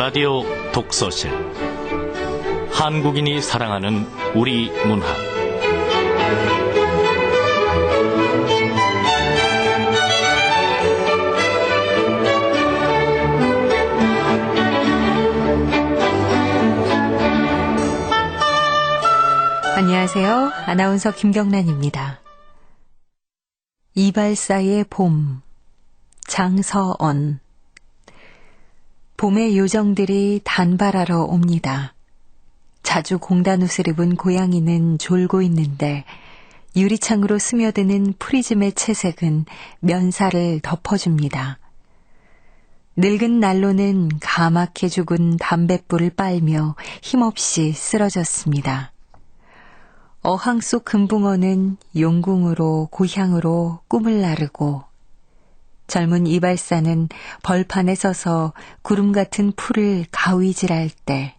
라디오 독서실 한국인이 사랑하는 우리 문학 안녕하세요. 아나운서 김경란입니다. 이발사의 봄, 장서언. 봄의 요정들이 단발하러 옵니다. 자주 공단옷을 입은 고양이는 졸고 있는데 유리창으로 스며드는 프리즘의 채색은 면사를 덮어줍니다. 늙은 난로는 가맣게 죽은 담뱃불을 빨며 힘없이 쓰러졌습니다. 어항 속 금붕어는 용궁으로 고향으로 꿈을 나르고 젊은 이발사는 벌판에 서서 구름 같은 풀을 가위질할 때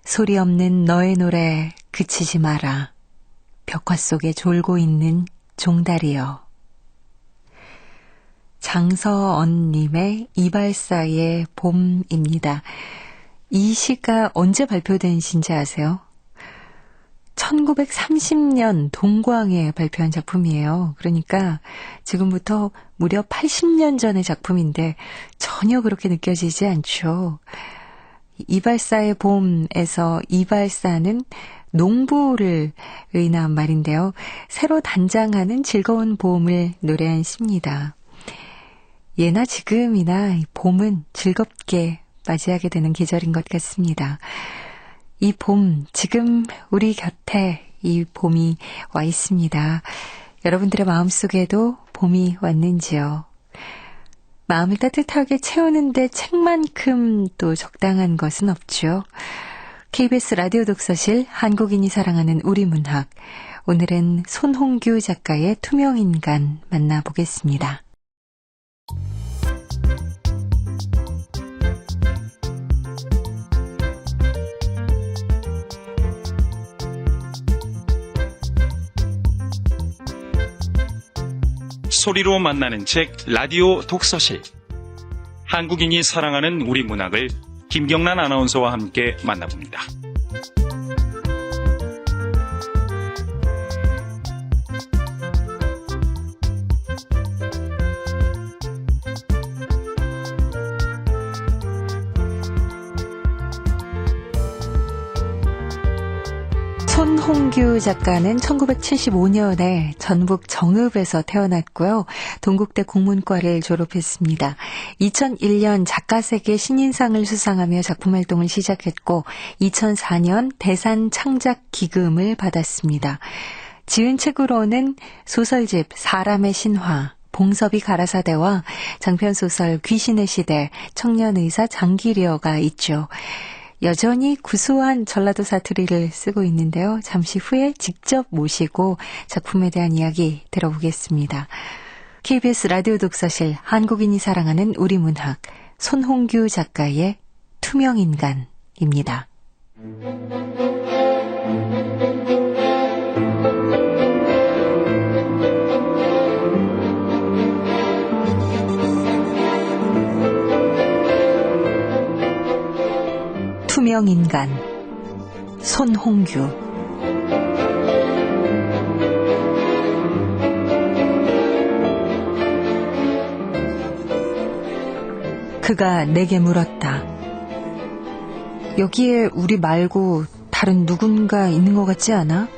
소리 없는 너의 노래 그치지 마라. 벽화 속에 졸고 있는 종다리여. 장서언님의 이발사의 봄입니다. 이 시가 언제 발표된 시인지 아세요? 1930년 동광에 발표한 작품이에요. 그러니까 지금부터 무려 80년 전의 작품인데 전혀 그렇게 느껴지지 않죠. 이발사의 봄에서 이발사는 농부를 의미한 말인데요. 새로 단장하는 즐거운 봄을 노래한 시입니다. 예나 지금이나 봄은 즐겁게 맞이하게 되는 계절인 것 같습니다. 이 봄, 지금 우리 곁에 이 봄이 와 있습니다. 여러분들의 마음속에도 봄이 왔는지요? 마음을 따뜻하게 채우는데 책만큼 또 적당한 것은 없죠. KBS 라디오 독서실 한국인이 사랑하는 우리 문학. 오늘은 손홍규 작가의 투명인간 만나보겠습니다. 소리로 만나는 책 라디오 독서실. 한국인이 사랑하는 우리 문학을 김경란 아나운서와 함께 만나봅니다. 손홍규 작가는 1975년에 전북 정읍에서 태어났고요. 동국대 국문과를 졸업했습니다. 2001년 작가세계 신인상을 수상하며 작품활동을 시작했고 2004년 대산창작기금을 받았습니다. 지은 책으로는 소설집 사람의 신화, 봉섭이 가라사대와 장편소설 귀신의 시대, 청년의사 장기려가 있죠. 여전히 구수한 전라도 사투리를 쓰고 있는데요. 잠시 후에 직접 모시고 작품에 대한 이야기 들어보겠습니다. KBS 라디오 독서실 한국인이 사랑하는 우리 문학 손홍규 작가의 투명인간입니다. 투명인간 손홍규. 그가 내게 물었다. 여기에 우리 말고 다른 누군가 있는 것 같지 않아?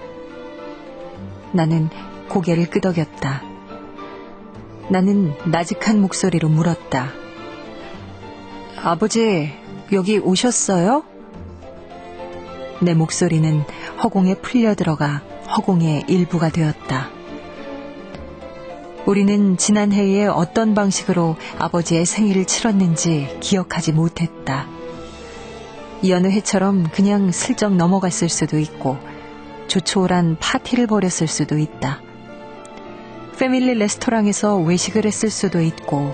나는 고개를 끄덕였다. 나는 나직한 목소리로 물었다. 아버지, 여기 오셨어요? 내 목소리는 허공에 풀려 들어가 허공의 일부가 되었다. 우리는 지난해에 어떤 방식으로 아버지의 생일을 치렀는지 기억하지 못했다. 여느 해처럼 그냥 슬쩍 넘어갔을 수도 있고 조촐한 파티를 벌였을 수도 있다. 패밀리 레스토랑에서 외식을 했을 수도 있고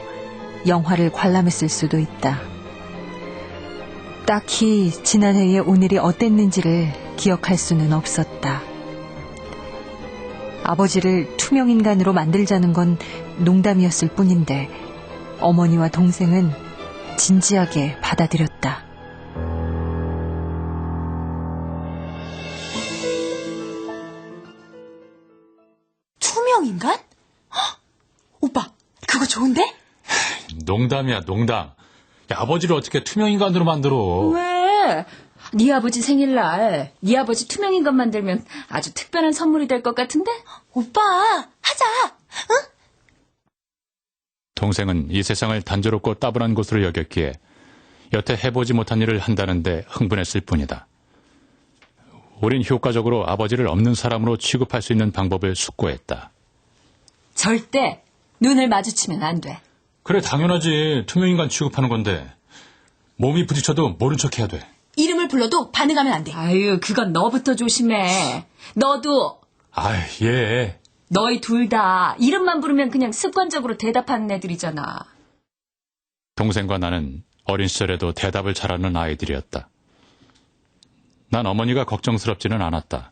영화를 관람했을 수도 있다. 딱히 지난해의 오늘이 어땠는지를 기억할 수는 없었다. 아버지를 투명인간으로 만들자는 건 농담이었을 뿐인데 어머니와 동생은 진지하게 받아들였다. 투명인간? 헉! 오빠, 그거 좋은데? 농담이야, 농담. 야, 아버지를 어떻게 투명인간으로 만들어? 왜? 네 아버지 생일날 네 아버지 투명인간 만들면 아주 특별한 선물이 될 것 같은데? 오빠, 하자. 응? 동생은 이 세상을 단조롭고 따분한 곳으로 여겼기에 여태 해보지 못한 일을 한다는데 흥분했을 뿐이다. 우린 효과적으로 아버지를 없는 사람으로 취급할 수 있는 방법을 숙고했다. 절대 눈을 마주치면 안 돼. 그래, 당연하지. 투명인간 취급하는 건데 몸이 부딪혀도 모른 척해야 돼. 이름을 불러도 반응하면 안 돼. 아유, 그건 너부터 조심해. 너도. 아이, 예. 너희 둘 다 이름만 부르면 그냥 습관적으로 대답하는 애들이잖아. 동생과 나는 어린 시절에도 대답을 잘하는 아이들이었다. 난 어머니가 걱정스럽지는 않았다.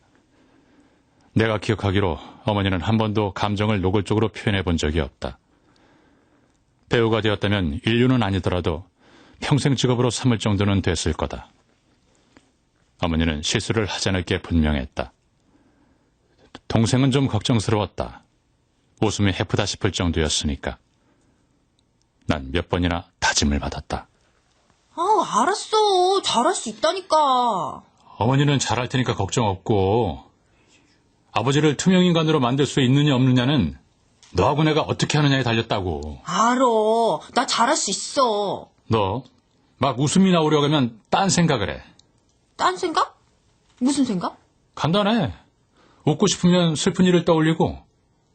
내가 기억하기로 어머니는 한 번도 감정을 노골적으로 표현해 본 적이 없다. 배우가 되었다면 인류는 아니더라도 평생 직업으로 삼을 정도는 됐을 거다. 어머니는 실수를 하지 않을 게 분명했다. 동생은 좀 걱정스러웠다. 웃음이 해프다 싶을 정도였으니까. 난 몇 번이나 다짐을 받았다. 알았어. 잘할 수 있다니까. 어머니는 잘할 테니까 걱정 없고, 아버지를 투명인간으로 만들 수 있느냐 없느냐는 너하고 내가 어떻게 하느냐에 달렸다고. 알아. 나 잘할 수 있어. 너 막 웃음이 나오려고 하면 딴 생각을 해. 딴 생각? 무슨 생각? 간단해. 웃고 싶으면 슬픈 일을 떠올리고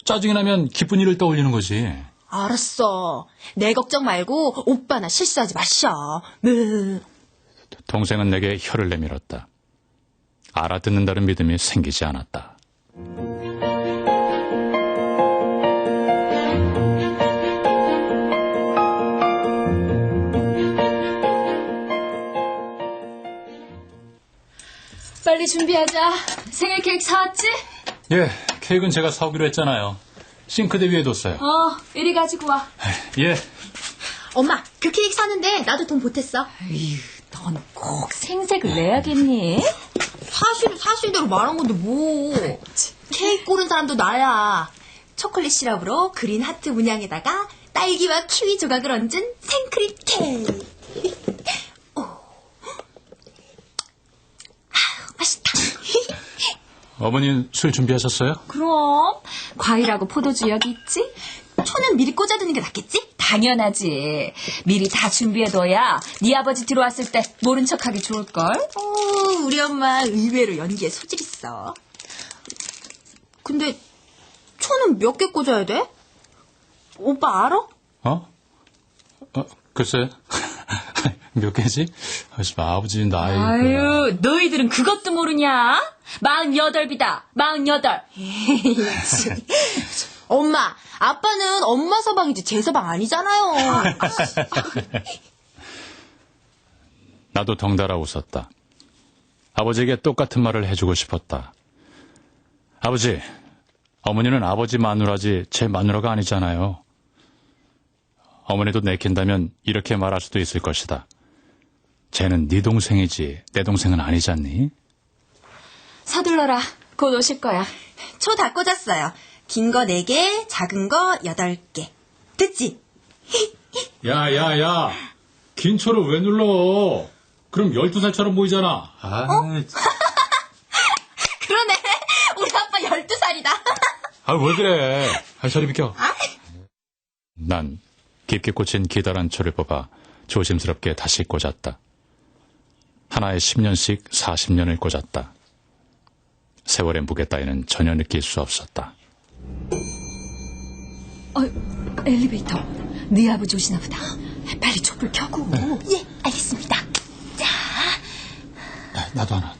짜증이 나면 기쁜 일을 떠올리는 거지. 알았어. 내 걱정 말고 오빠나 실수하지 마셔. 동생은 내게 혀를 내밀었다. 알아듣는다는 믿음이 생기지 않았다. 빨리 준비하자. 생일 케이크 사왔지? 예, 케이크는 제가 사오기로 했잖아요. 싱크대 위에 뒀어요. 이리 가지고 와. 예. 엄마, 그 케이크 사는데 나도 돈 보탰어. 에휴, 넌 꼭 생색을 내야겠니? 사실대로 말한 건데 뭐. 케이크 고른 사람도 나야. 초콜릿 시럽으로 그린 하트 문양에다가 딸기와 키위 조각을 얹은 생크림 케이크. 맛있다. 어머님 술 준비하셨어요? 그럼 과일하고 포도주 여기 있지? 초는 미리 꽂아두는 게 낫겠지? 당연하지. 미리 다 준비해둬야 네 아버지 들어왔을 때 모른 척하기 좋을걸. 우리 엄마 의외로 연기에 소질 있어. 근데 초는 몇 개 꽂아야 돼? 오빠 알아? 글쎄. 몇 개지? 아버지 나이. 아유, 너희들은 그것도 모르냐? 48비다. 48. 엄마, 아빠는 엄마 서방이지 제 서방 아니잖아요. 나도 덩달아 웃었다. 아버지에게 똑같은 말을 해주고 싶었다. 아버지, 어머니는 아버지 마누라지 제 마누라가 아니잖아요. 어머니도 내킨다면 이렇게 말할 수도 있을 것이다. 쟤는 네 동생이지 내 동생은 아니잖니? 서둘러라. 곧 오실 거야. 초 다 꽂았어요. 긴 거 4개, 작은 거 8개. 됐지? 야. 긴 초를 왜 눌러? 그럼 12살처럼 보이잖아. 그러네. 우리 아빠 12살이다. 왜 그래? 저리 비켜. 난 깊게 꽂힌 기다란 초를 뽑아 조심스럽게 다시 꽂았다. 하나에 10년씩 40년을 꽂았다. 세월의 무게 따위는 전혀 느낄 수 없었다. 엘리베이터. 네 아버지 오시나 보다. 빨리 촛불 켜고. 예, 알겠습니다. 자. 나도 하나.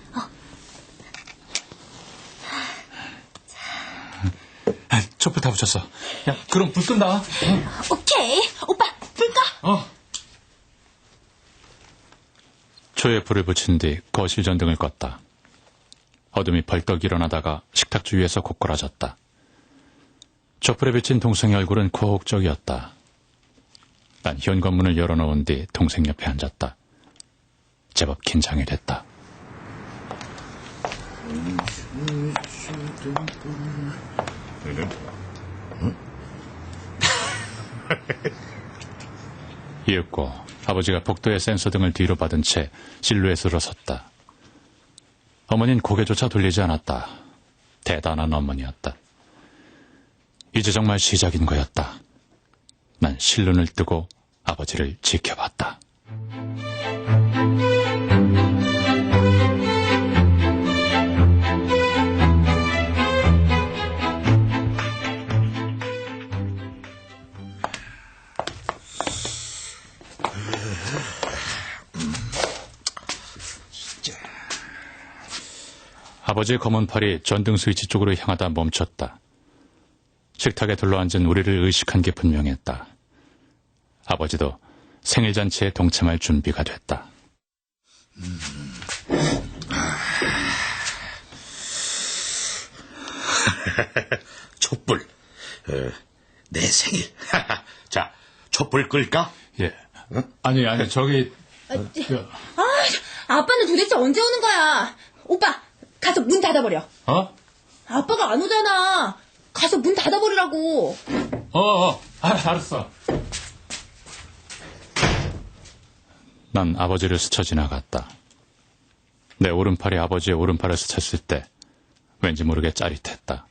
촛불 다 붙였어. 야, 그럼 불 끈다. 오케이. 오빠, 불 꺼. 초에 불을 붙인 뒤 거실 전등을 껐다. 어둠이 벌떡 일어나다가 식탁 주위에서 고꾸라졌다. 촛불에 비친 동생의 얼굴은 고혹적이었다. 난 현관문을 열어놓은 뒤 동생 옆에 앉았다. 제법 긴장이 됐다. 이윽고 아버지가 복도의 센서 등을 뒤로 받은 채 실루엣으로 섰다. 어머니는 고개조차 돌리지 않았다. 대단한 어머니였다. 이제 정말 시작인 거였다. 난 실눈을 뜨고 아버지를 지켜봤다. 아버지의 검은 팔이 전등 스위치 쪽으로 향하다 멈췄다. 식탁에 둘러앉은 우리를 의식한 게 분명했다. 아버지도 생일잔치에 동참할 준비가 됐다. 촛불. 내 생일. 자, 촛불 끌까? 예. 아니, 저기... 아빠는 도대체 언제 오는 거야? 오빠, 가서 문 닫아버려. 아빠가 안 오잖아. 가서 문 닫아버리라고. 알았어. 난 아버지를 스쳐 지나갔다. 내 오른팔이 아버지의 오른팔을 스쳤을 때 왠지 모르게 짜릿했다.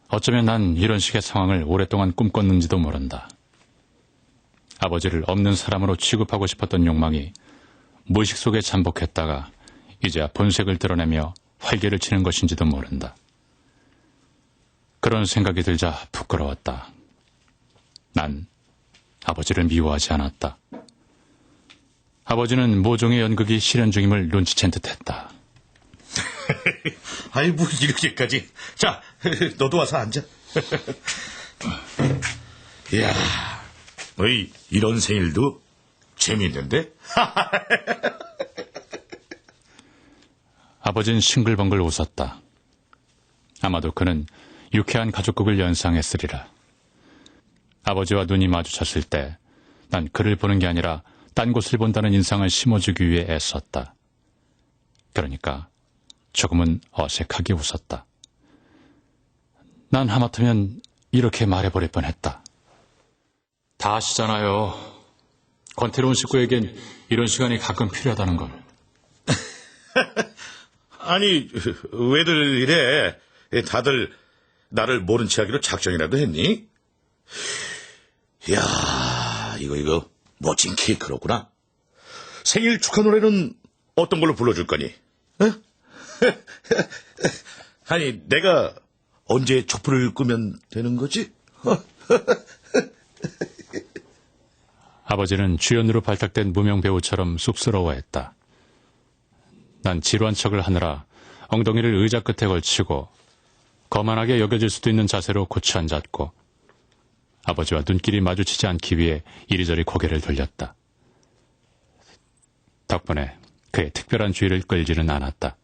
어쩌면 난 이런 식의 상황을 오랫동안 꿈꿨는지도 모른다. 아버지를 없는 사람으로 취급하고 싶었던 욕망이 무의식 속에 잠복했다가 이제야 본색을 드러내며 활개를 치는 것인지도 모른다. 그런 생각이 들자 부끄러웠다. 난 아버지를 미워하지 않았다. 아버지는 모종의 연극이 실현 중임을 눈치챈 듯했다. 아이, 뭐 이렇게까지. 자, 너도 와서 앉아. 이야, 어이, 이런 생일도 재미있는데? 아버지는 싱글벙글 웃었다. 아마도 그는 유쾌한 가족극을 연상했으리라. 아버지와 눈이 마주쳤을 때 난 그를 보는 게 아니라 딴 곳을 본다는 인상을 심어주기 위해 애썼다. 그러니까 조금은 어색하게 웃었다. 난 하마터면 이렇게 말해버릴 뻔했다. 다 아시잖아요. 권태로운 식구에겐 이런 시간이 가끔 필요하다는 걸. 아니, 왜들 이래? 다들 나를 모른 체 하기로 작정이라도 했니? 이야, 이거 멋진 케이크로구나. 생일 축하 노래는 어떤 걸로 불러줄 거니? 아니, 내가 언제 촛불을 끄면 되는 거지? 아버지는 주연으로 발탁된 무명 배우처럼 쑥스러워했다. 난 지루한 척을 하느라 엉덩이를 의자 끝에 걸치고 거만하게 여겨질 수도 있는 자세로 고치 앉았고 아버지와 눈길이 마주치지 않기 위해 이리저리 고개를 돌렸다. 덕분에 그의 특별한 주의를 끌지는 않았다.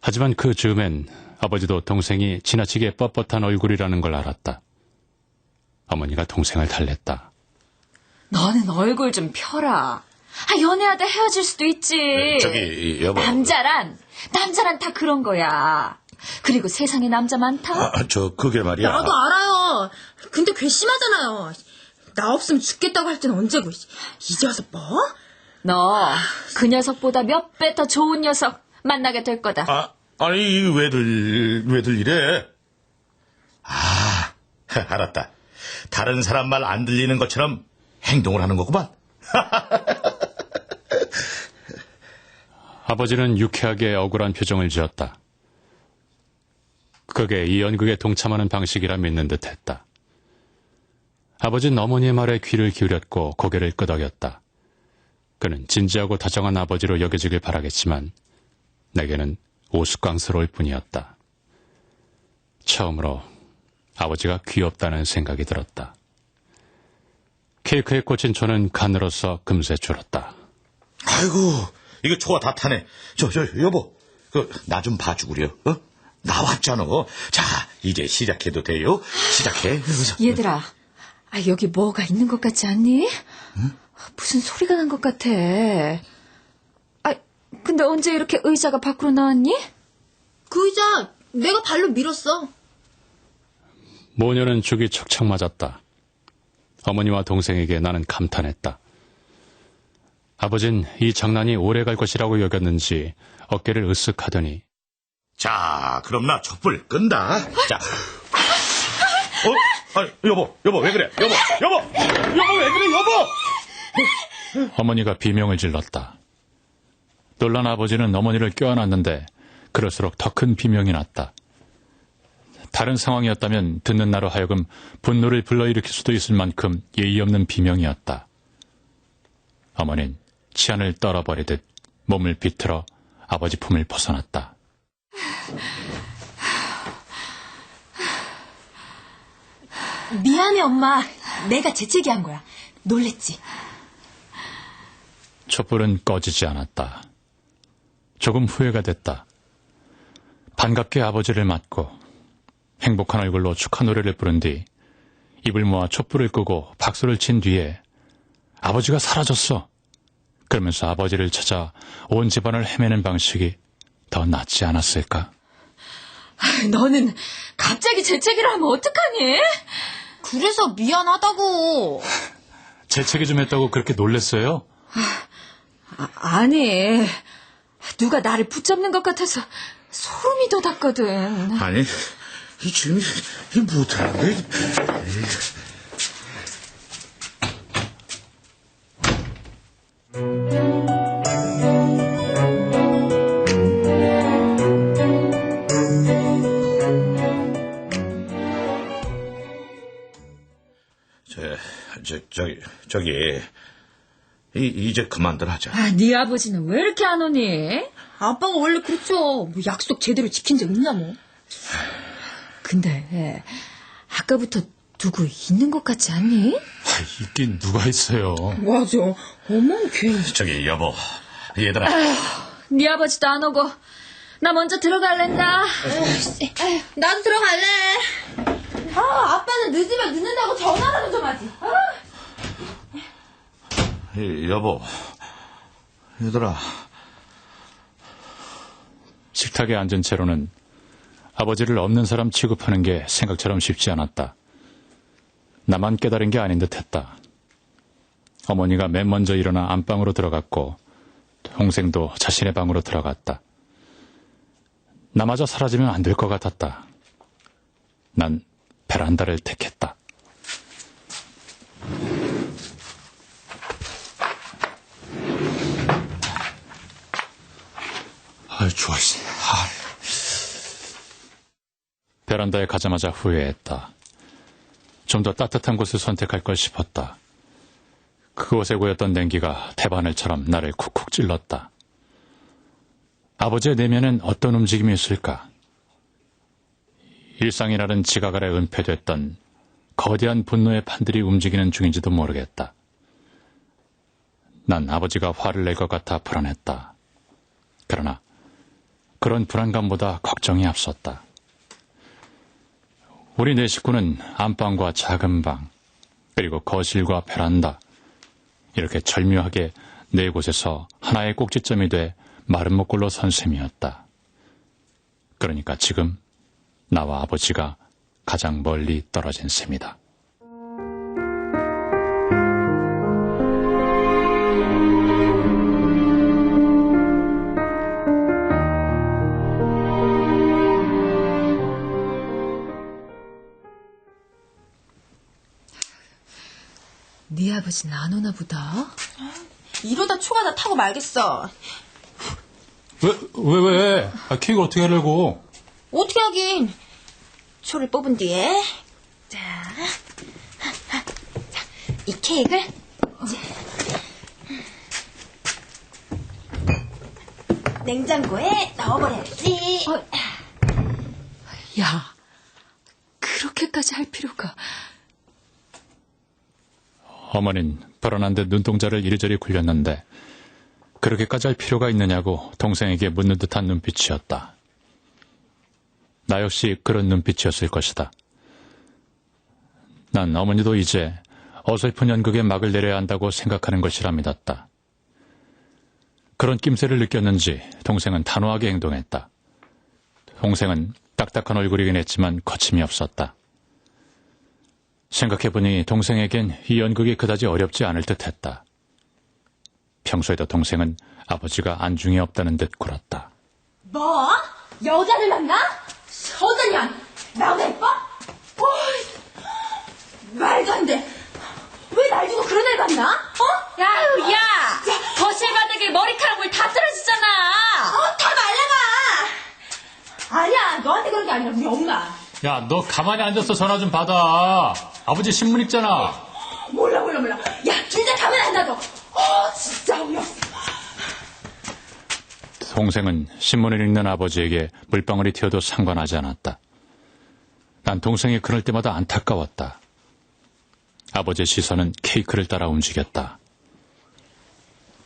하지만 그 즈음엔 아버지도 동생이 지나치게 뻣뻣한 얼굴이라는 걸 알았다. 어머니가 동생을 달랬다. 너는 얼굴 좀 펴라. 연애하다 헤어질 수도 있지. 저기, 여보. 남자란 다 그런 거야. 그리고 세상에 남자 많다. 그게 말이야. 나도 알아요. 근데 괘씸하잖아요. 나 없으면 죽겠다고 할 땐 언제고. 이제 와서 뭐? 너 그 녀석보다 몇 배 더 좋은 녀석 만나게 될 거다. 아니, 왜들 이래? 알았다. 다른 사람 말 안 들리는 것처럼 행동을 하는 거구만. 아버지는 유쾌하게 억울한 표정을 지었다. 그게 이 연극에 동참하는 방식이라 믿는 듯했다. 아버지는 어머니의 말에 귀를 기울였고 고개를 끄덕였다. 그는 진지하고 다정한 아버지로 여겨지길 바라겠지만 내게는 우스꽝스러울 뿐이었다. 처음으로 아버지가 귀엽다는 생각이 들었다. 케이크에 꽂힌 초는 가늘어서 금세 줄었다. 아이고, 이거 초가 다 타네. 여보, 나 좀 봐주구려. 나왔잖아. 자, 이제 시작해도 돼요? 시작해. 얘들아, 여기 뭐가 있는 것 같지 않니? 응? 무슨 소리가 난 것 같아. 근데 언제 이렇게 의자가 밖으로 나왔니? 그 의자 내가 발로 밀었어. 모녀는 죽이 척척 맞았다. 어머니와 동생에게 나는 감탄했다. 아버진 이 장난이 오래갈 것이라고 여겼는지 어깨를 으쓱하더니 자, 그럼 나 촛불 끈다. 자. 여보, 왜 그래? 여보, 왜 그래, 여보! 어머니가 비명을 질렀다. 놀란 아버지는 어머니를 껴안았는데 그럴수록 더 큰 비명이 났다. 다른 상황이었다면 듣는 나로 하여금 분노를 불러일으킬 수도 있을 만큼 예의 없는 비명이었다. 어머니는 치안을 떨어버리듯 몸을 비틀어 아버지 품을 벗어났다. 미안해, 엄마. 내가 재채기 한 거야. 놀랬지? 촛불은 꺼지지 않았다. 조금 후회가 됐다. 반갑게 아버지를 맞고 행복한 얼굴로 축하 노래를 부른 뒤 입을 모아 촛불을 끄고 박수를 친 뒤에 아버지가 사라졌어. 그러면서 아버지를 찾아 온 집안을 헤매는 방식이 더 낫지 않았을까? 너는 갑자기 재채기를 하면 어떡하니? 그래서 미안하다고. 재채기 좀 했다고 그렇게 놀랬어요? 아니, 누가 나를 붙잡는 것 같아서 소름이 돋았거든. 아니, 지금 못하는데. 저기, 이제 그만들 하자. 네 아버지는 왜 이렇게 안 오니? 아빠가 원래 그렇죠. 뭐 약속 제대로 지킨 적 있나 뭐. 근데 아까부터 누구 있는 것 같지 않니? 있긴 누가 있어요. 맞아. 어머, 괜히. 저기, 여보, 얘들아. 네 아버지도 안 오고 나 먼저 들어갈랜다. 나도 들어갈래. 아빠는 늦으면 늦는다고 전화라도 좀 하지. 여보, 얘들아. 식탁에 앉은 채로는 아버지를 없는 사람 취급하는 게 생각처럼 쉽지 않았다. 나만 깨달은 게 아닌 듯했다. 어머니가 맨 먼저 일어나 안방으로 들어갔고 동생도 자신의 방으로 들어갔다. 나마저 사라지면 안 될 것 같았다. 난 베란다를 택했다. 좋아. 베란다에 가자마자 후회했다. 좀 더 따뜻한 곳을 선택할 걸 싶었다. 그곳에 고였던 냉기가 태바늘처럼 나를 쿡쿡 찔렀다. 아버지의 내면엔 어떤 움직임이 있을까? 일상이라는 지각 아래 은폐됐던 거대한 분노의 판들이 움직이는 중인지도 모르겠다. 난 아버지가 화를 낼 것 같아 불안했다. 그러나 그런 불안감보다 걱정이 앞섰다. 우리 네 식구는 안방과 작은 방, 그리고 거실과 베란다, 이렇게 절묘하게 네 곳에서 하나의 꼭지점이 돼 마른 목골로 선 셈이었다. 그러니까 지금 나와 아버지가 가장 멀리 떨어진 셈이다. 네 아버지는 안 오나 보다. 이러다 초가 다 타고 말겠어. 왜? 케이크를 어떻게 하려고? 어떻게 하긴. 초를 뽑은 뒤에 이 케이크를 냉장고에 넣어버려야지. 야, 그렇게까지 할 필요가. 어머니는 불안한 듯 눈동자를 이리저리 굴렸는데 그렇게까지 할 필요가 있느냐고 동생에게 묻는 듯한 눈빛이었다. 나 역시 그런 눈빛이었을 것이다. 난 어머니도 이제 어설픈 연극에 막을 내려야 한다고 생각하는 것이라 믿었다. 그런 낌새를 느꼈는지 동생은 단호하게 행동했다. 동생은 딱딱한 얼굴이긴 했지만 거침이 없었다. 생각해보니 동생에겐 이 연극이 그다지 어렵지 않을 듯했다. 평소에도 동생은 아버지가 안중에 없다는 듯 굴었다. 뭐? 여자를 만나? 서전이야. 나보다 예뻐? 말도 안 돼. 왜 날 두고 그런 애를 만나? 야우, 야! 거실 바닥에 머리카락물 다 떨어지잖아! 다 말라가. 아니야, 너한테 그런 게 아니라 우리 엄마. 야, 너 가만히 앉아서 전화 좀 받아. 아버지 신문 읽잖아. 몰라. 야, 둘 다 가만 안 놔둬. 진짜 어이없어. 동생은 신문을 읽는 아버지에게 물방울이 튀어도 상관하지 않았다. 난 동생이 그럴 때마다 안타까웠다. 아버지의 시선은 케이크를 따라 움직였다.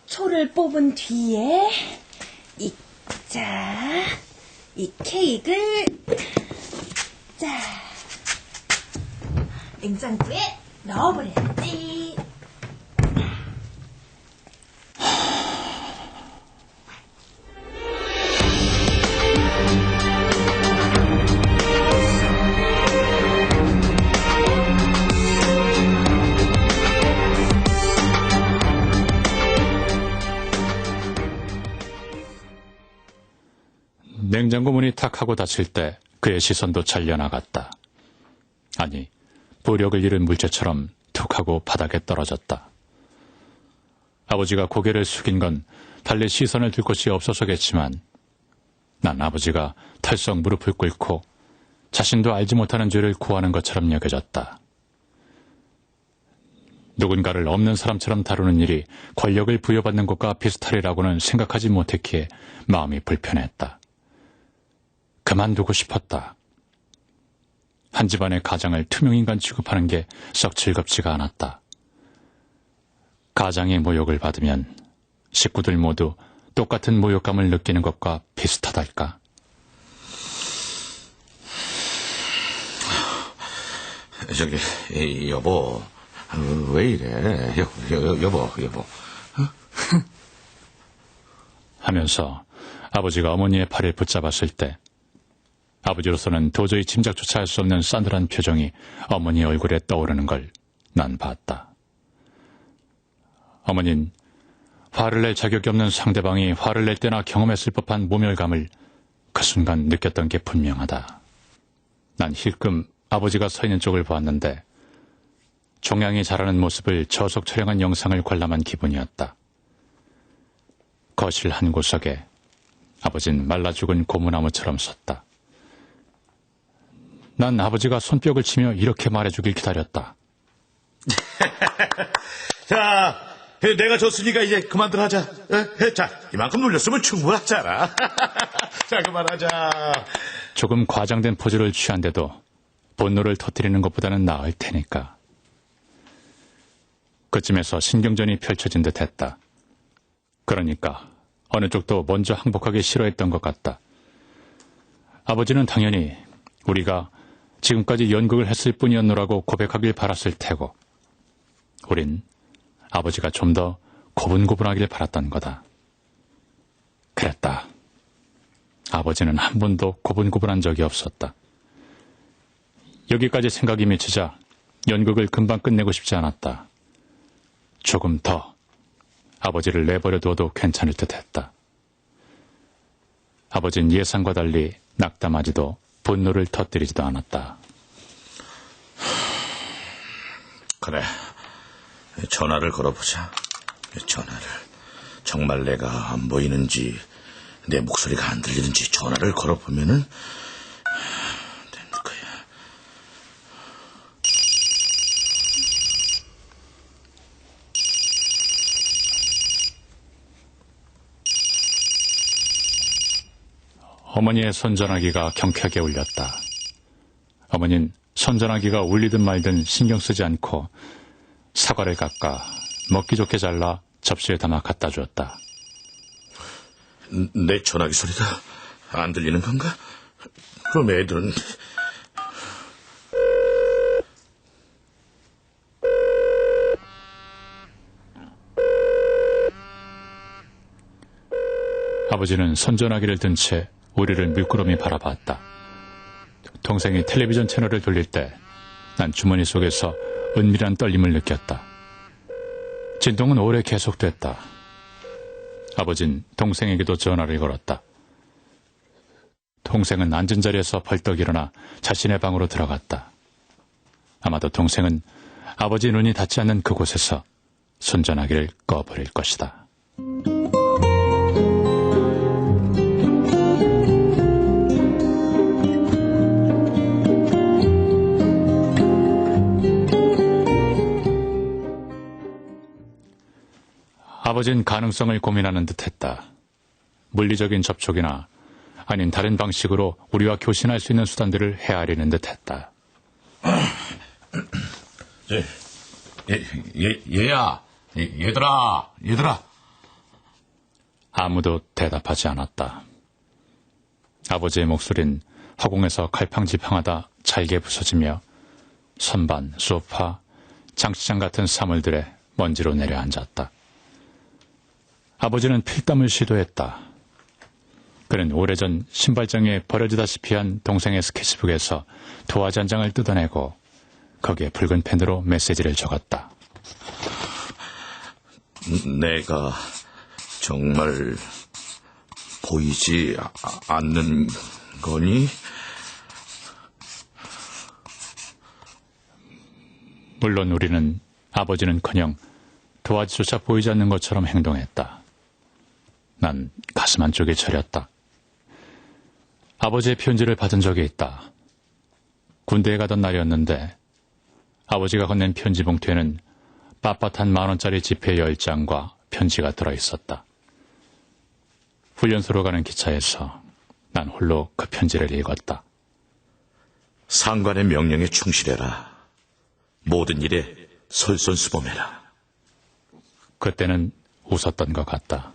초를 뽑은 뒤에 이 케이크를 냉장고에 넣어버려야지. 냉장고 문이 탁 하고 닫힐 때 그의 시선도 잘려나갔다. 아니, 부력을 잃은 물체처럼 툭 하고 바닥에 떨어졌다. 아버지가 고개를 숙인 건 달리 시선을 들 곳이 없어서겠지만 난 아버지가 털썩 무릎을 꿇고 자신도 알지 못하는 죄를 구하는 것처럼 여겨졌다. 누군가를 없는 사람처럼 다루는 일이 권력을 부여받는 것과 비슷하리라고는 생각하지 못했기에 마음이 불편했다. 그만두고 싶었다. 한 집안의 가장을 투명인간 취급하는 게 썩 즐겁지가 않았다. 가장의 모욕을 받으면 식구들 모두 똑같은 모욕감을 느끼는 것과 비슷하달까? 저기, 여보, 왜 이래? 여보. 하면서 아버지가 어머니의 팔을 붙잡았을 때 아버지로서는 도저히 짐작조차 할 수 없는 싸늘한 표정이 어머니 얼굴에 떠오르는 걸 난 봤다. 어머닌 화를 낼 자격이 없는 상대방이 화를 낼 때나 경험했을 법한 모멸감을 그 순간 느꼈던 게 분명하다. 난 힐끔 아버지가 서 있는 쪽을 보았는데 종양이 자라는 모습을 저속 촬영한 영상을 관람한 기분이었다. 거실 한 구석에 아버진 말라 죽은 고무나무처럼 섰다. 난 아버지가 손뼉을 치며 이렇게 말해주길 기다렸다. 자, 내가 졌으니까 이제 그만들 하자. 자, 이만큼 놀렸으면 충분하잖아. 자, 그만하자. 조금 과장된 포즈를 취한데도 분노를 터뜨리는 것보다는 나을 테니까. 그쯤에서 신경전이 펼쳐진 듯 했다. 그러니까 어느 쪽도 먼저 항복하기 싫어했던 것 같다. 아버지는 당연히 우리가 지금까지 연극을 했을 뿐이었노라고 고백하길 바랐을 테고 우린 아버지가 좀 더 고분고분하길 바랐던 거다. 그랬다. 아버지는 한 번도 고분고분한 적이 없었다. 여기까지 생각이 미치자 연극을 금방 끝내고 싶지 않았다. 조금 더 아버지를 내버려 두어도 괜찮을 듯 했다. 아버지는 예상과 달리 낙담하지도 분노를 터뜨리지도 않았다. 그래, 전화를 걸어보자. 전화를. 정말 내가 안 보이는지 내 목소리가 안 들리는지 전화를 걸어보면은 되는 거야. 어머니의 손전화기가 경쾌하게 울렸다. 어머니는 손전화기가 울리든 말든 신경 쓰지 않고 사과를 깎아 먹기 좋게 잘라 접시에 담아 갖다 주었다. 내 전화기 소리가 안 들리는 건가? 그럼 애들은... 아버지는 손전화기를 든 채 우리를 물끄러미 바라봤다. 동생이 텔레비전 채널을 돌릴 때 난 주머니 속에서 은밀한 떨림을 느꼈다. 진동은 오래 계속됐다. 아버진 동생에게도 전화를 걸었다. 동생은 앉은 자리에서 벌떡 일어나 자신의 방으로 들어갔다. 아마도 동생은 아버지 눈이 닿지 않는 그곳에서 손전화기를 꺼버릴 것이다. 아버지는 가능성을 고민하는 듯했다. 물리적인 접촉이나 아닌 다른 방식으로 우리와 교신할 수 있는 수단들을 헤아리는 듯했다. 얘들아. 아무도 대답하지 않았다. 아버지의 목소린 허공에서 갈팡질팡하다 잘게 부서지며 선반, 소파, 장시장 같은 사물들에 먼지로 내려앉았다. 아버지는 필담을 시도했다. 그는 오래전 신발장에 버려지다시피 한 동생의 스케치북에서 도화지 한 장을 뜯어내고 거기에 붉은 펜으로 메시지를 적었다. 내가 정말 보이지 않는 거니? 물론 우리는 아버지는커녕 도화지조차 보이지 않는 것처럼 행동했다. 난 가슴 한쪽이 저렸다. 아버지의 편지를 받은 적이 있다. 군대에 가던 날이었는데 아버지가 건넨 편지 봉투에는 빳빳한 10,000원짜리 지폐 10장과 편지가 들어있었다. 훈련소로 가는 기차에서 난 홀로 그 편지를 읽었다. 상관의 명령에 충실해라. 모든 일에 솔선수범해라. 그때는 웃었던 것 같다.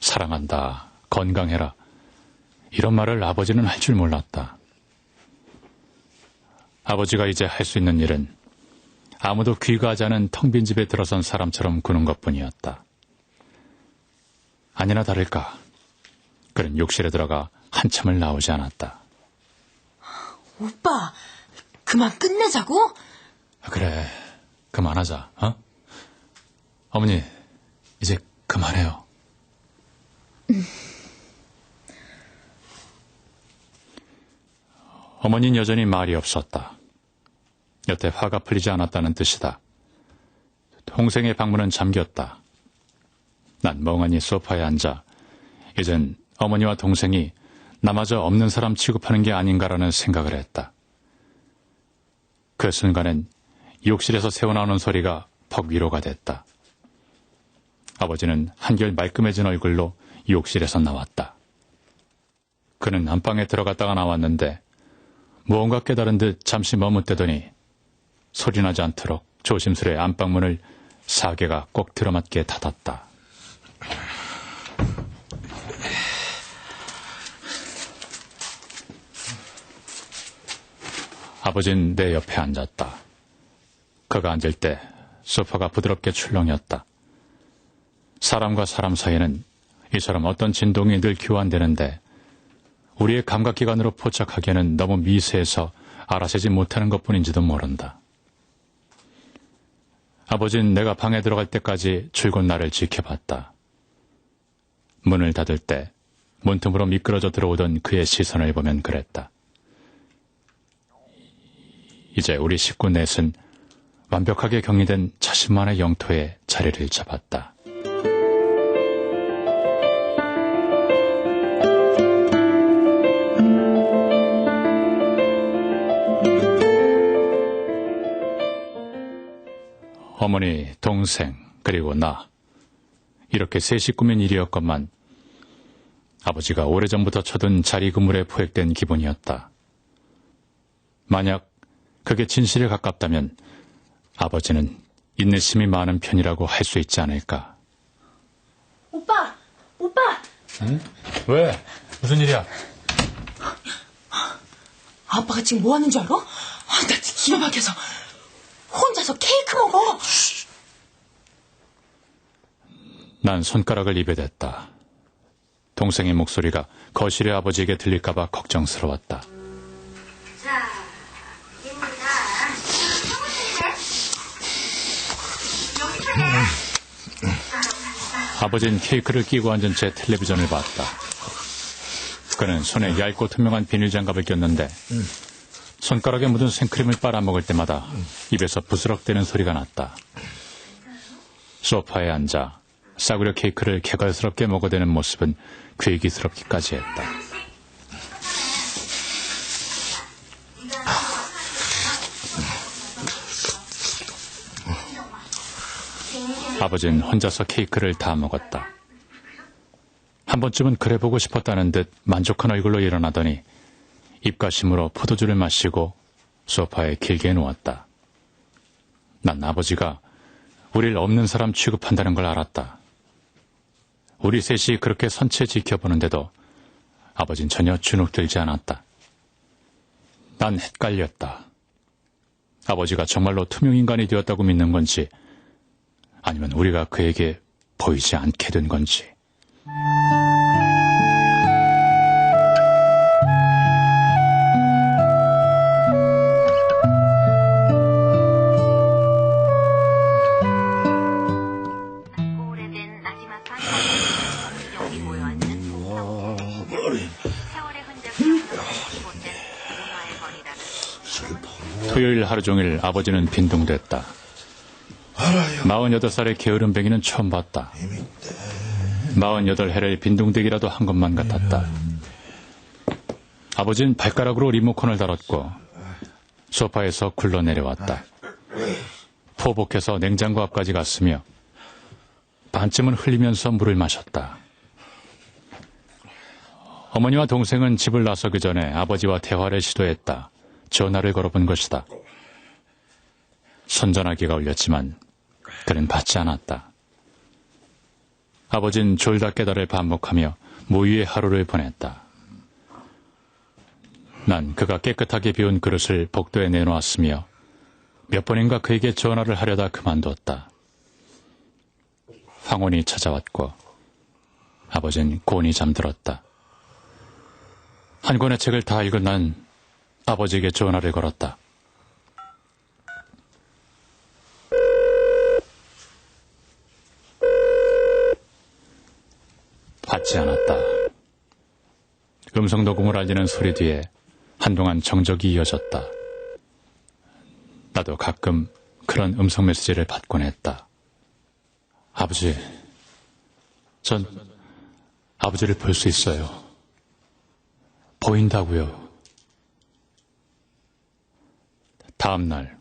사랑한다, 건강해라. 이런 말을 아버지는 할 줄 몰랐다. 아버지가 이제 할 수 있는 일은 아무도 귀가하지 않은 텅 빈 집에 들어선 사람처럼 구는 것뿐이었다. 아니나 다를까, 그는 욕실에 들어가 한참을 나오지 않았다. 오빠, 그만 끝내자고? 그래, 그만하자, 어? 어머니, 이제 그만해요. 어머니는 여전히 말이 없었다. 여태 화가 풀리지 않았다는 뜻이다. 동생의 방문은 잠겼다. 난 멍하니 소파에 앉아 이젠 어머니와 동생이 나마저 없는 사람 취급하는 게 아닌가라는 생각을 했다. 그 순간엔 욕실에서 새어나오는 소리가 퍽 위로가 됐다. 아버지는 한결 말끔해진 얼굴로 욕실에서 나왔다. 그는 안방에 들어갔다가 나왔는데 무언가 깨달은 듯 잠시 머뭇대더니 소리나지 않도록 조심스레 안방문을 사계가 꼭 들어맞게 닫았다. 아버지는 내 옆에 앉았다. 그가 앉을 때 소파가 부드럽게 출렁였다. 사람과 사람 사이에는 이처럼 어떤 진동이 늘 교환되는데 우리의 감각기관으로 포착하기에는 너무 미세해서 알아채지 못하는 것뿐인지도 모른다. 아버지는 내가 방에 들어갈 때까지 줄곧 나를 지켜봤다. 문을 닫을 때 문틈으로 미끄러져 들어오던 그의 시선을 보면 그랬다. 이제 우리 식구 넷은 완벽하게 격리된 자신만의 영토에 자리를 잡았다. 어머니, 동생, 그리고 나. 이렇게 셋이 꾸민 일이었건만 아버지가 오래전부터 쳐둔 자리 그물에 포획된 기분이었다. 만약 그게 진실에 가깝다면 아버지는 인내심이 많은 편이라고 할 수 있지 않을까. 오빠! 응? 왜? 무슨 일이야? 아빠가 지금 뭐 하는 줄 알아? 나 기가 막혀서 혼자서 케이크 먹어. 난 손가락을 입에 댔다. 동생의 목소리가 거실의 아버지에게 들릴까봐 걱정스러웠다. 자, 입니다. 아버지는 케이크를 끼고 앉은 채 텔레비전을 봤다. 그는 손에 얇고 투명한 비닐장갑을 꼈는데 손가락에 묻은 생크림을 빨아먹을 때마다 입에서 부스럭대는 소리가 났다. 소파에 앉아 싸구려 케이크를 쾌걸스럽게 먹어대는 모습은 괴기스럽기까지 했다. 아버지는 혼자서 케이크를 다 먹었다. 한 번쯤은 그래 보고 싶었다는 듯 만족한 얼굴로 일어나더니 입가심으로 포도주를 마시고 소파에 길게 누웠다. 난 아버지가 우릴 없는 사람 취급한다는 걸 알았다. 우리 셋이 그렇게 선체 지켜보는데도 아버진 전혀 주눅들지 않았다. 난 헷갈렸다. 아버지가 정말로 투명인간이 되었다고 믿는 건지 아니면 우리가 그에게 보이지 않게 된 건지. 오래된 마지막 방법이 모여 앉은 세월의 흔적이 없는 이곳은 문화의 거리라는 토요일 하루 종일 아버지는 빈둥댔다. 48살의 게으름뱅이는 처음 봤다. 48해를 빈둥대기라도 한 것만 같았다. 아버지는 발가락으로 리모컨을 다뤘고 소파에서 굴러내려왔다. 포복해서 냉장고 앞까지 갔으며 반쯤은 흘리면서 물을 마셨다. 어머니와 동생은 집을 나서기 전에 아버지와 대화를 시도했다. 전화를 걸어본 것이다. 선전화기가 울렸지만 그는 받지 않았다. 아버진 졸다 깨달을 반복하며 무위의 하루를 보냈다. 난 그가 깨끗하게 비운 그릇을 복도에 내놓았으며 몇 번인가 그에게 전화를 하려다 그만두었다. 황혼이 찾아왔고 아버진 곤히 잠들었다. 한 권의 책을 다 읽은 난 아버지에게 전화를 걸었다. 받지 않았다. 음성 녹음을 알리는 소리 뒤에 한동안 정적이 이어졌다. 나도 가끔 그런 음성 메시지를 받곤 했다. 아버지, 전 아버지를 볼 수 있어요. 보인다고요. 다음 날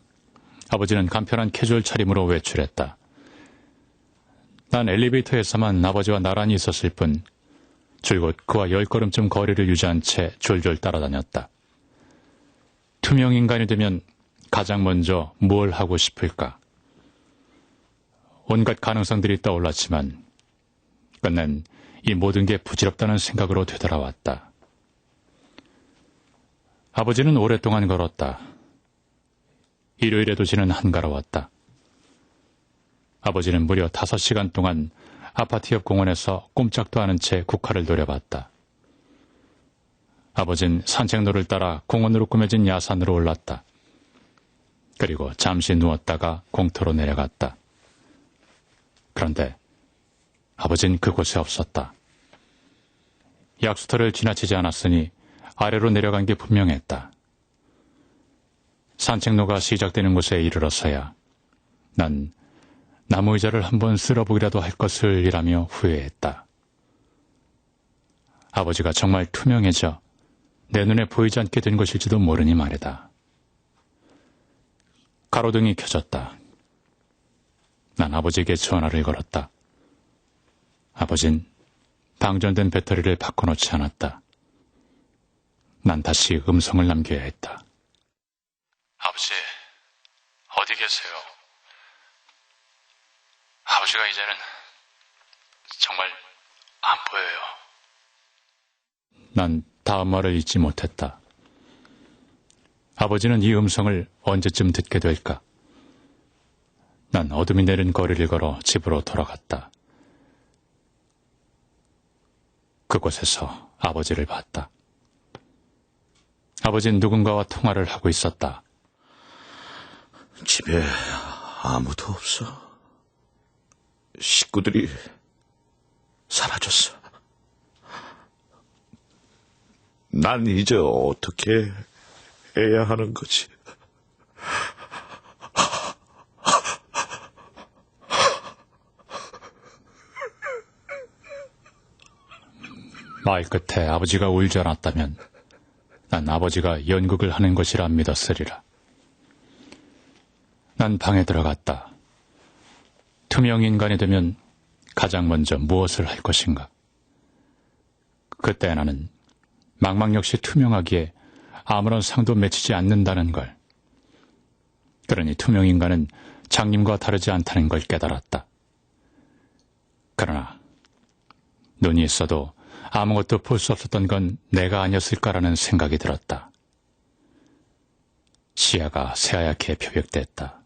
아버지는 간편한 캐주얼 차림으로 외출했다. 난 엘리베이터에서만 아버지와 나란히 있었을 뿐 줄곧 그와 10걸음쯤 거리를 유지한 채 졸졸 따라다녔다. 투명인간이 되면 가장 먼저 뭘 하고 싶을까? 온갖 가능성들이 떠올랐지만 끝낸 이 모든 게 부질없다는 생각으로 되돌아왔다. 아버지는 오랫동안 걸었다. 일요일에도 지는 한가로웠다. 아버지는 무려 5시간 동안 아파트 옆 공원에서 꼼짝도 않은 채 국화를 노려봤다. 아버진 산책로를 따라 공원으로 꾸며진 야산으로 올랐다. 그리고 잠시 누웠다가 공터로 내려갔다. 그런데 아버진 그곳에 없었다. 약수터를 지나치지 않았으니 아래로 내려간 게 분명했다. 산책로가 시작되는 곳에 이르러서야 난 나무 의자를 한번 쓸어보기라도 할 것을 이라며 후회했다. 아버지가 정말 투명해져 내 눈에 보이지 않게 된 것일지도 모르니 말이다. 가로등이 켜졌다. 난 아버지에게 전화를 걸었다. 아버진 방전된 배터리를 바꿔놓지 않았다. 난 다시 음성을 남겨야 했다. 아버지, 어디 계세요? 아버지가 이제는 정말 안 보여요. 난 다음 말을 잊지 못했다. 아버지는 이 음성을 언제쯤 듣게 될까? 난 어둠이 내린 거리를 걸어 집으로 돌아갔다. 그곳에서 아버지를 봤다. 아버지는 누군가와 통화를 하고 있었다. 집에 아무도 없어. 식구들이 사라졌어. 난 이제 어떻게 해야 하는 거지? 말 끝에 아버지가 울지 않았다면 난 아버지가 연극을 하는 것이라 믿었으리라. 난 방에 들어갔다. 투명인간이 되면 가장 먼저 무엇을 할 것인가? 그때 나는 망망 역시 투명하기에 아무런 상도 맺히지 않는다는 걸. 그러니 투명인간은 장님과 다르지 않다는 걸 깨달았다. 그러나 눈이 있어도 아무것도 볼 수 없었던 건 내가 아니었을까라는 생각이 들었다. 시야가 새하얗게 표백됐다.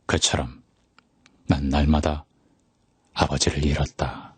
그처럼 난 날마다 아버지를 잃었다.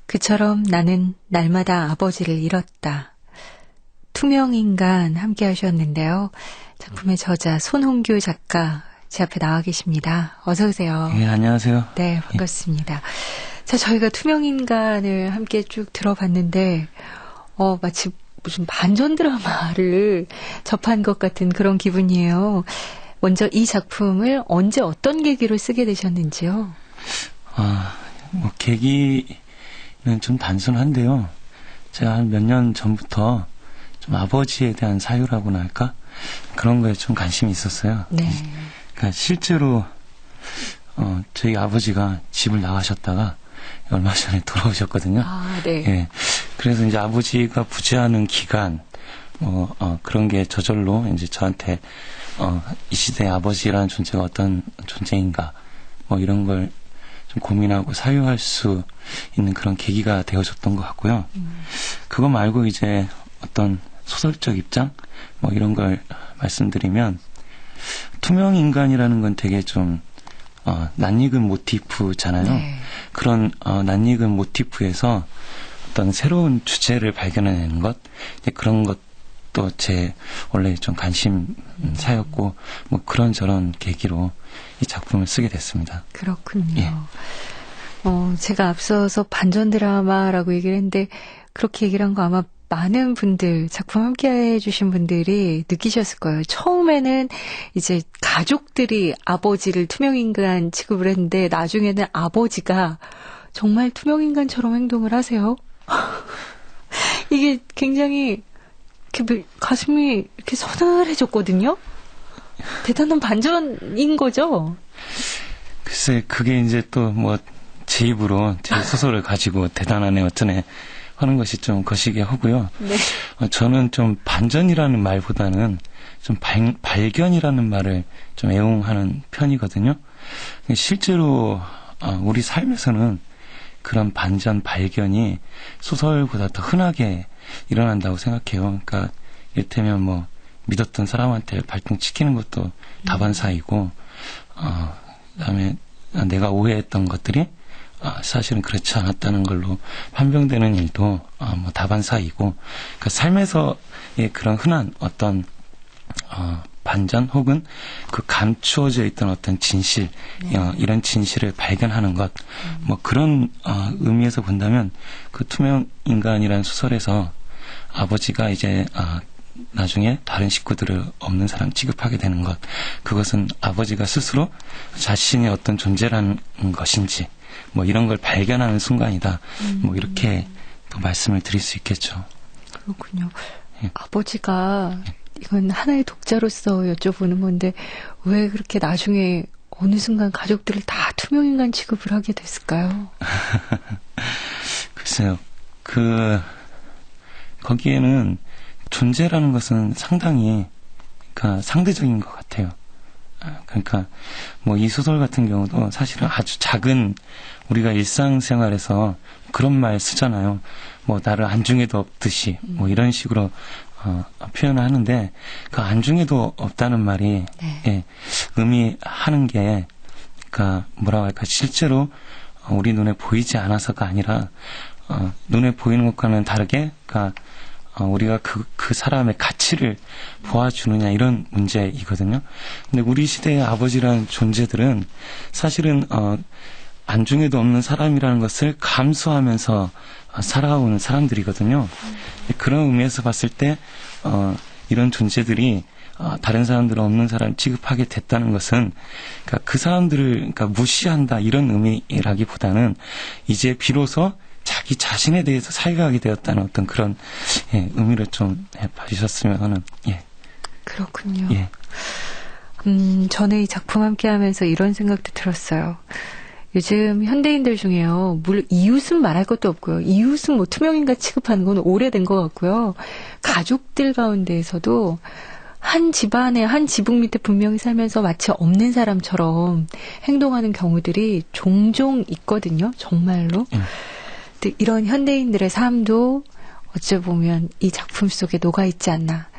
그처럼 나는 날마다 아버지를 잃었다. 투명인간 함께 하셨는데요. 작품의 저자 손홍규 작가 제 앞에 나와 계십니다. 어서 오세요. 네, 안녕하세요. 네, 반갑습니다. 자, 저희가 투명인간을 함께 쭉 들어봤는데 마치 무슨 반전 드라마를 접한 것 같은 그런 기분이에요. 먼저 이 작품을 언제 어떤 계기로 쓰게 되셨는지요? 계기는 좀 단순한데요. 제가 한 몇 년 전부터 좀 아버지에 대한 사유라고나 할까? 그런 거에 좀 관심이 있었어요. 네. 그러니까 실제로 저희 아버지가 집을 나가셨다가 얼마 전에 돌아오셨거든요. 아, 네. 예. 그래서 이제 아버지가 부재하는 기간, 그런 게 저절로 이제 저한테, 이 시대의 아버지라는 존재가 어떤 존재인가, 이런 걸 좀 고민하고 사유할 수 있는 그런 계기가 되어줬던 것 같고요. 그거 말고 이제 어떤 소설적 입장, 이런 걸 말씀드리면, 투명 인간이라는 건 되게 좀, 낯익은 모티프잖아요. 네. 그런, 낯익은 모티프에서 어떤 새로운 주제를 발견해내는 것, 이제 그런 것도 제 원래 좀 관심사였고, 그런저런 계기로 이 작품을 쓰게 됐습니다. 그렇군요. 예. 제가 앞서서 반전 드라마라고 얘기를 했는데, 그렇게 얘기를 한 거 아마 많은 분들, 작품 함께 해주신 분들이 느끼셨을 거예요. 처음에는 이제 가족들이 아버지를 투명인간 취급을 했는데, 나중에는 아버지가 정말 투명인간처럼 행동을 하세요. 이게 굉장히 이렇게 가슴이 이렇게 서늘해졌거든요. 대단한 반전인 거죠. 글쎄, 그게 이제 또 제 입으로 제 소설을 가지고 대단하네 어쩌네 하는 것이 좀 거시기 하고요. 네. 저는 좀 반전이라는 말보다는 좀 발견이라는 말을 좀 애용하는 편이거든요. 실제로 우리 삶에서는 그런 반전, 발견이 소설보다 더 흔하게 일어난다고 생각해요. 그러니까 이를테면 믿었던 사람한테 발등시키는 것도 다반사이고, 그다음에 내가 오해했던 것들이 사실은 그렇지 않았다는 걸로 판명되는 일도 다반사이고, 그러니까 삶에서의 그런 흔한 어떤 반전 혹은 그 감추어져 있던 어떤 진실, 이런 진실을 발견하는 것, 그런 의미에서 본다면 그 투명 인간이라는 소설에서 아버지가 이제 나중에 다른 식구들을 없는 사람 취급하게 되는 것, 그것은 아버지가 스스로 자신의 어떤 존재라는 것인지 이런 걸 발견하는 순간이다. 이렇게 또 말씀을 드릴 수 있겠죠. 그렇군요. 예. 아버지가 이건 하나의 독자로서 여쭤보는 건데, 왜 그렇게 나중에 어느 순간 가족들을 다 투명인간 취급을 하게 됐을까요? 글쎄요. 거기에는 존재라는 것은 상당히, 그러니까 상대적인 것 같아요. 그러니까, 뭐, 이 소설 같은 경우도 사실은 아주 작은, 우리가 일상생활에서 그런 말 쓰잖아요. 뭐, 나를 안중에도 없듯이, 뭐, 이런 식으로, 표현을 하는데, 그 안중에도 없다는 말이, 예, 의미하는 게, 그러니까, 뭐라고 할까, 실제로, 우리 눈에 보이지 않아서가 아니라, 눈에 보이는 것과는 다르게, 그러니까, 우리가 그 사람의 가치를 보아주느냐, 이런 문제이거든요. 근데 우리 시대의 아버지라는 존재들은 사실은, 안중에도 없는 사람이라는 것을 감수하면서 살아오는 사람들이거든요. 그런 의미에서 봤을 때, 이런 존재들이, 다른 사람들은 없는 사람을 취급하게 됐다는 것은, 그러니까 그 사람들을, 그러니까 무시한다, 이런 의미라기보다는, 이제 비로소 자기 자신에 대해서 살아가게 되었다는 어떤 그런, 예, 의미를 좀 봐주셨으면 하는, 예. 그렇군요. 예. 저는 이 작품 함께 하면서 이런 생각도 들었어요. 요즘 현대인들 중에요, 물론 이웃은 말할 것도 없고요. 이웃은 뭐 투명인간 취급하는 건 오래된 것 같고요. 가족들 가운데에서도 한 집안에, 한 지붕 밑에 분명히 살면서 마치 없는 사람처럼 행동하는 경우들이 종종 있거든요. 정말로. 근데 이런 현대인들의 삶도 어찌 보면 이 작품 속에 녹아있지 않나.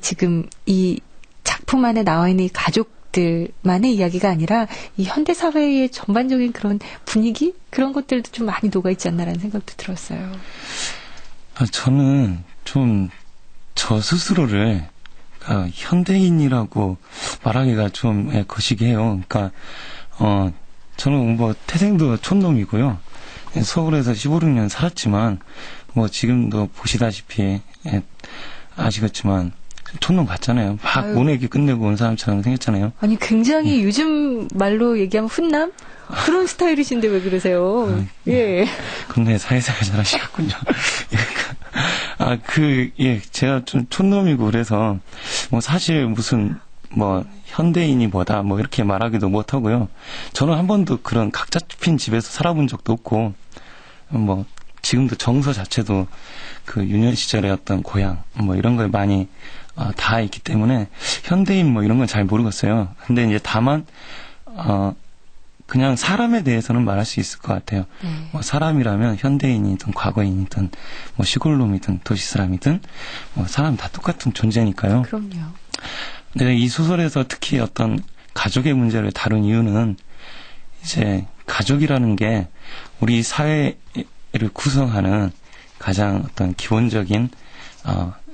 지금 이 작품 안에 나와 있는 이 가족들만의 이야기가 아니라 이 현대사회의 전반적인 그런 분위기? 그런 것들도 좀 많이 녹아있지 않나라는 생각도 들었어요. 저는 좀 저 스스로를 현대인이라고 말하기가 좀 거시기해요. 그러니까 저는 뭐 태생도 촌놈이고요. 서울에서 15, 16년 살았지만 뭐 지금도 보시다시피 아시겠지만 촌놈 같잖아요. 막 모내기 끝내고 온 사람처럼 생겼잖아요. 아니 굉장히 요즘 말로 얘기하면 훈남? 그런 스타일이신데 왜 그러세요? 예. 근데 사회생활 잘하시겠군요. 제가 좀 촌놈이고 그래서, 뭐 사실 무슨, 뭐, 현대인이 뭐다, 뭐 이렇게 말하기도 못하고요. 저는 한 번도 그런 각자 핀 집에서 살아본 적도 없고, 뭐, 지금도 정서 자체도 그 유년 시절의 어떤 고향, 뭐 이런 걸 많이, 다 있기 때문에, 현대인 뭐 이런 건 잘 모르겠어요. 근데 이제 다만, 그냥 사람에 대해서는 말할 수 있을 것 같아요. 뭐 사람이라면 현대인이든 과거인이든 뭐 시골놈이든 도시사람이든 뭐 사람 다 똑같은 존재니까요. 그럼요. 근데 이 소설에서 특히 어떤 가족의 문제를 다룬 이유는 이제 가족이라는 게 우리 사회를 구성하는 가장 어떤 기본적인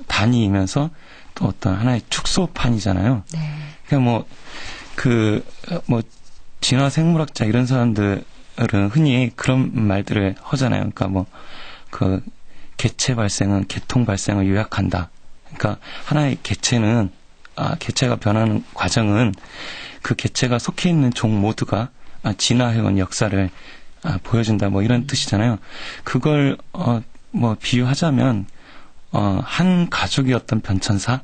단위이면서 또 어떤 하나의 축소판이잖아요. 네. 그러니까 진화 생물학자 이런 사람들은 흔히 그런 말들을 하잖아요. 그러니까 개체 발생은 계통 발생을 요약한다. 그러니까 하나의 개체는 개체가 변하는 과정은 그 개체가 속해 있는 종 모두가 진화해온 역사를 보여준다. 뭐 이런 뜻이잖아요. 그걸 비유하자면 한 가족의 어떤 변천사,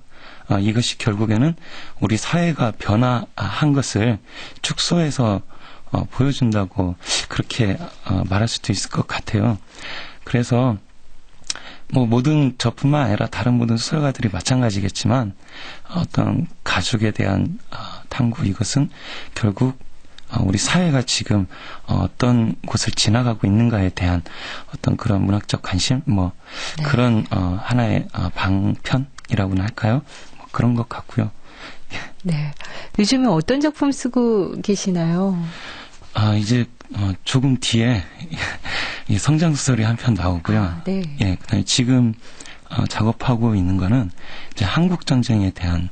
이것이 결국에는 우리 사회가 변화한 것을 축소해서 보여준다고 그렇게 말할 수도 있을 것 같아요. 그래서 모든 저뿐만 아니라 다른 모든 소설가들이 마찬가지겠지만 어떤 가족에 대한 탐구, 이것은 결국 우리 사회가 지금 어떤 곳을 지나가고 있는가에 대한 어떤 그런 문학적 관심, 네. 그런 하나의 방편이라고나 할까요? 그런 것 같고요. 네. 요즘에 어떤 작품 쓰고 계시나요? 이제 조금 뒤에 성장소설이 한 편 나오고요. 네. 예, 그다음에 지금 작업하고 있는 거는 이제 한국 전쟁에 대한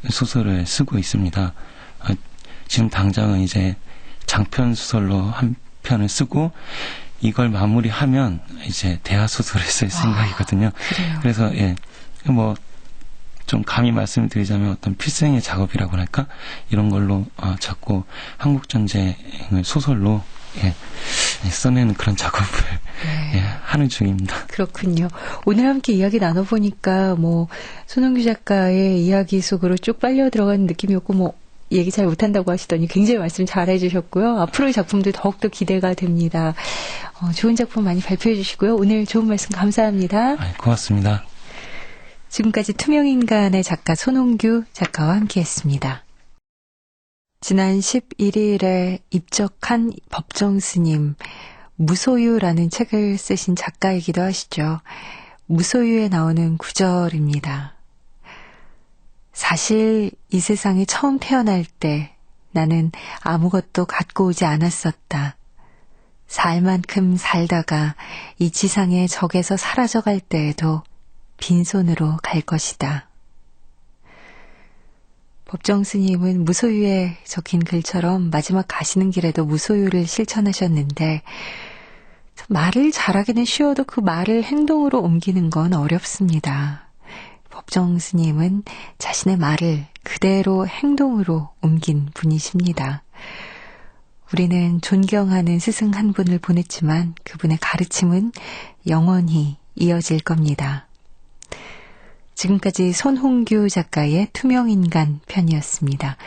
소설을 쓰고 있습니다. 지금 당장은 이제 장편 소설로 한 편을 쓰고 이걸 마무리하면 이제 대하 소설을 쓸 생각이거든요. 그래요. 그래서 좀 감히 말씀드리자면 어떤 필생의 작업이라고 할까? 이런 걸로 자꾸 한국 전쟁을 소설로 써내는 그런 작업을 하는 중입니다. 그렇군요. 오늘 함께 이야기 나눠보니까 손홍규 작가의 이야기 속으로 쭉 빨려 들어가는 느낌이었고 얘기 잘 못한다고 하시더니 굉장히 말씀 잘 해주셨고요. 앞으로의 작품도 더욱더 기대가 됩니다. 좋은 작품 많이 발표해 주시고요. 오늘 좋은 말씀 감사합니다. 고맙습니다. 지금까지 투명인간의 작가 손홍규 작가와 함께했습니다. 지난 11일에 입적한 법정스님, 무소유라는 책을 쓰신 작가이기도 하시죠. 무소유에 나오는 구절입니다. 사실 이 세상에 처음 태어날 때 나는 아무것도 갖고 오지 않았었다. 살 만큼 살다가 이 지상의 적에서 사라져갈 때에도 빈손으로 갈 것이다. 법정 스님은 무소유에 적힌 글처럼 마지막 가시는 길에도 무소유를 실천하셨는데 말을 잘하기는 쉬워도 그 말을 행동으로 옮기는 건 어렵습니다. 법정 스님은 자신의 말을 그대로 행동으로 옮긴 분이십니다. 우리는 존경하는 스승 한 분을 보냈지만 그분의 가르침은 영원히 이어질 겁니다. 지금까지 손홍규 작가의 투명인간 편이었습니다.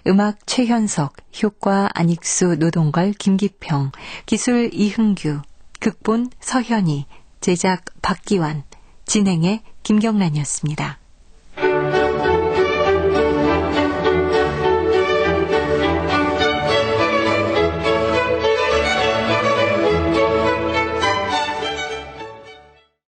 음악 최현석, 효과 안익수, 노동걸, 김기평, 기술 이흥규, 극본 서현희, 제작 박기환, 진행의 김경란이었습니다.